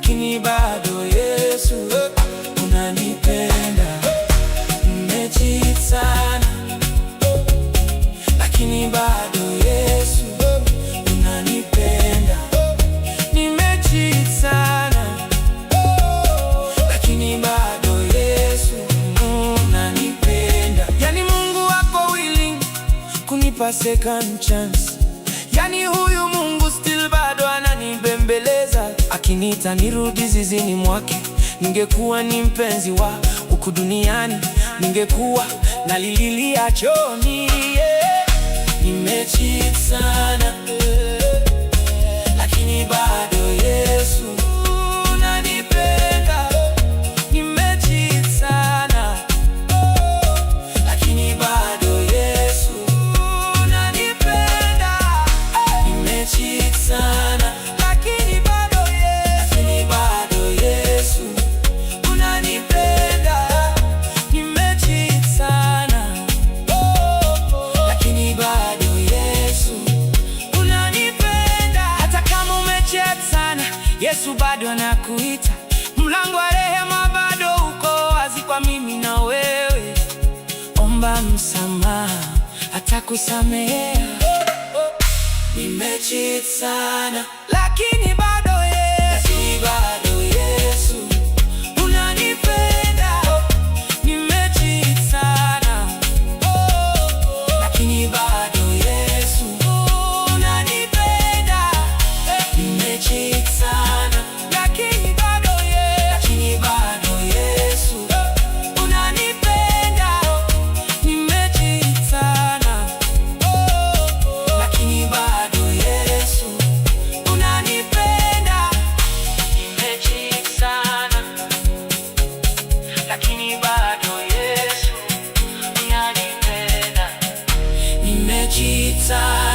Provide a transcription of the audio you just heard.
lakini bado Yesu unanipenda. Nimecheat sana, lakini bado Yesu unanipenda. Nimecheat sana, lakini bado Yesu unanipenda. Yani Mungu wako willing kunipa second chance. Yani huyu Mungu still bado ananibembeleza, akiniita nirudi zizini mwake. Ningekuwa ni mpenzi wa huku duniani, ningekuwa nalililia chooni. Nimecheat sana, lakini bado Yesu unanipenda. Nimecheat sana, lakini bado Yesu unanipenda. Nimecheat sana, lakini bado Yesu unanipenda. Nimecheat sana, lakini bado Yesu unanipenda. Hata kama umecheat sana, Yesu bado anakuita. Mlango wa rehema bado uko wazi kwa mimi na wewe. Omba msamaha, atakusamehea. Nimecheat sana, lakini bado Yesu unanipenda. Nimecheat sana, lakini bado Yesu unanipenda. Nimecheat sana, lakini bado Yesu unanipenda. Nimecheat sana, lakini bado Yesu unanipenda. Nimecheat sana, lakini bado Yesu unanipenda. Nimecheat sana.